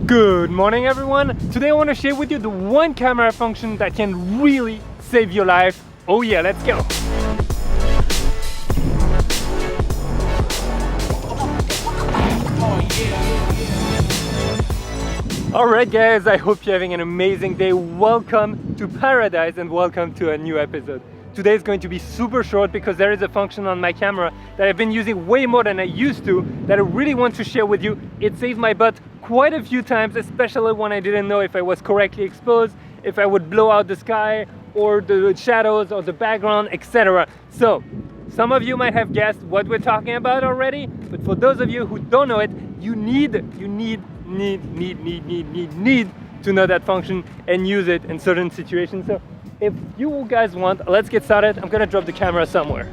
Good morning everyone! Today I want to share with you the one camera function that can really save your life. Oh yeah, let's go! Alright guys, I hope you're having an amazing day. Welcome to paradise and welcome to a new episode. Today is going to be super short because there is a function on my camera that I've been using way more than I used to that I really want to share with you. It saved my butt quite a few times, especially when I didn't know if I was correctly exposed, if I would blow out the sky or the shadows or the background, etc. So, some of you might have guessed what we're talking about already, but for those of you who don't know it, you need to know that function and use it in certain situations. So if you guys want, let's get started. I'm gonna drop the camera somewhere.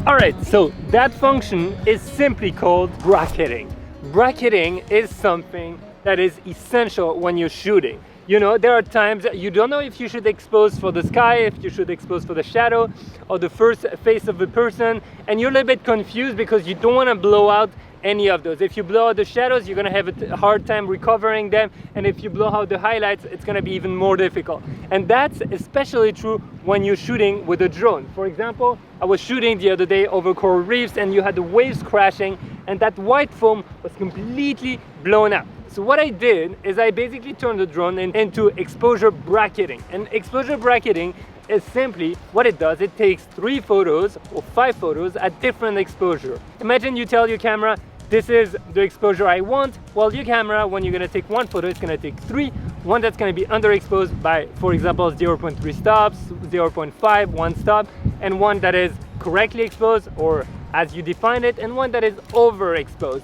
Alright, so that function is simply called bracketing. Bracketing is something that is essential when you're shooting. You know, there are times you don't know if you should expose for the sky, if you should expose for the shadow or the first face of the person, and you're a little bit confused because you don't want to blow out any of those. If you blow out the shadows, you're gonna have a hard time recovering them, and if you blow out the highlights, it's gonna be even more difficult. And that's especially true when you're shooting with a drone. For example, I was shooting the other day over coral reefs and you had the waves crashing and that white foam was completely blown up. So what I did is I basically turned the drone into exposure bracketing. And exposure bracketing is simply what it does. It takes 3 photos or 5 photos at different exposure. Imagine you tell your camera, this is the exposure I want. Well, your camera, when you're gonna take one photo, it's gonna take 3. One that's gonna be underexposed by, for example, 0.3 stops, 0.5, 1 stop, and one that is correctly exposed, or as you define it, and one that is overexposed.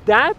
That,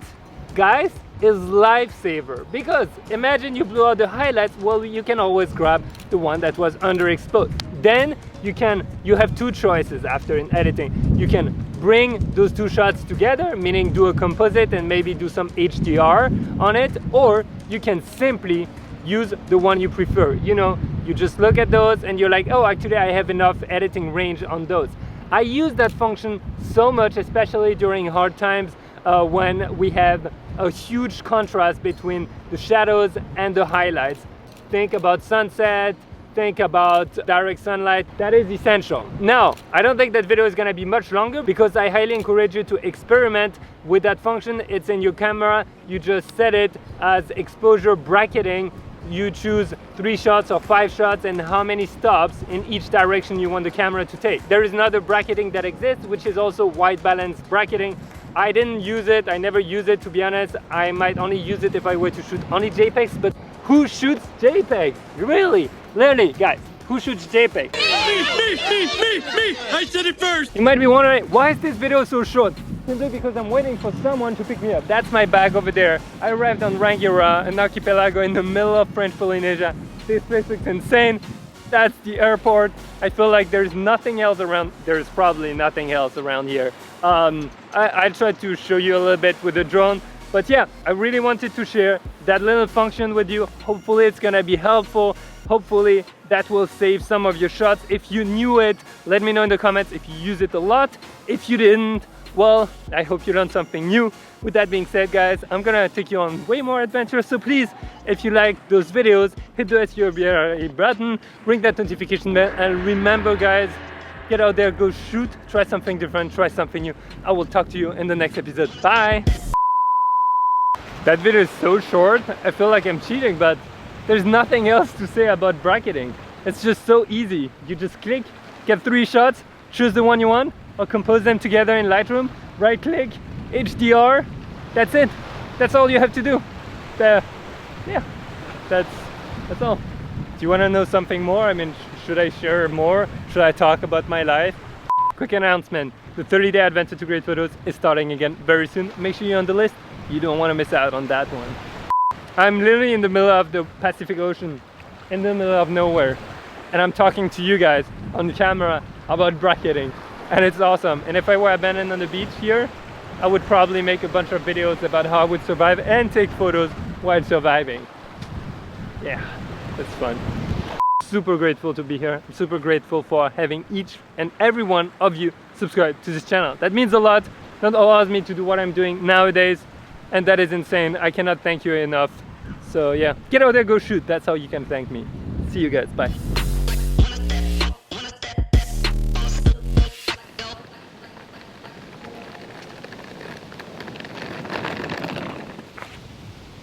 guys, is lifesaver, because imagine you blew out the highlights. Well, you can always grab the one that was underexposed. Then you have 2 choices after in editing. You can bring those 2 shots together, meaning do a composite and maybe do some HDR on it, or you can simply use the one you prefer. You know, you just look at those and you're like, oh, actually I have enough editing range on those. I use that function so much, especially during hard times when we have a huge contrast between the shadows and the highlights. Think about sunset, think about direct sunlight. That is essential. Now, I don't think that video is gonna be much longer because I highly encourage you to experiment with that function. It's in your camera. You just set it as exposure bracketing. You choose 3 shots or 5 shots and how many stops in each direction you want the camera to take. There is another bracketing that exists, which is also white balance bracketing. I didn't use it, I never use it, to be honest. I might only use it if I were to shoot only JPEGs, but who shoots JPEGs? Really? Literally, guys, who shoots JPEGs? Me! I said it first! You might be wondering, why is this video so short? Simply because I'm waiting for someone to pick me up. That's my bag over there. I arrived on Rangiora, an archipelago in the middle of French Polynesia. This place looks insane. That's the airport. I feel like there's nothing else around. There's probably nothing else around here. I tried to show you a little bit with the drone, but yeah, I really wanted to share that little function with you. Hopefully it's gonna be helpful. Hopefully that will save some of your shots. If you knew it, let me know in the comments if you use it a lot. If you didn't, well, I hope you learned something new. With that being said, guys, I'm gonna take you on way more adventures. So please, if you like those videos, hit the SURBRA button, ring that notification bell, and remember, guys, get out there, go shoot, try something different, try something new. I will talk to you in the next episode. Bye! That video is so short, I feel like I'm cheating, but there's nothing else to say about bracketing. It's just so easy. You just click, get 3 shots, choose the one you want, or compose them together in Lightroom, right click, HDR, that's it. That's all you have to do. Yeah, that's all. Do you want to know something more? I mean, should I share more? Should I talk about my life? Quick announcement, the 30-day adventure to great photos is starting again very soon. Make sure you're on the list. You don't want to miss out on that one. I'm literally in the middle of the Pacific Ocean, in the middle of nowhere, and I'm talking to you guys on the camera about bracketing, and it's awesome. And if I were abandoned on the beach here, I would probably make a bunch of videos about how I would survive and take photos while surviving. Yeah, that's fun. Super grateful to be here. I'm super grateful for having each and every one of you subscribe to this channel. That means a lot. That allows me to do what I'm doing nowadays. and that is insane. I cannot thank you enough. So yeah, get out there, go shoot. That's how you can thank me. See you guys, bye.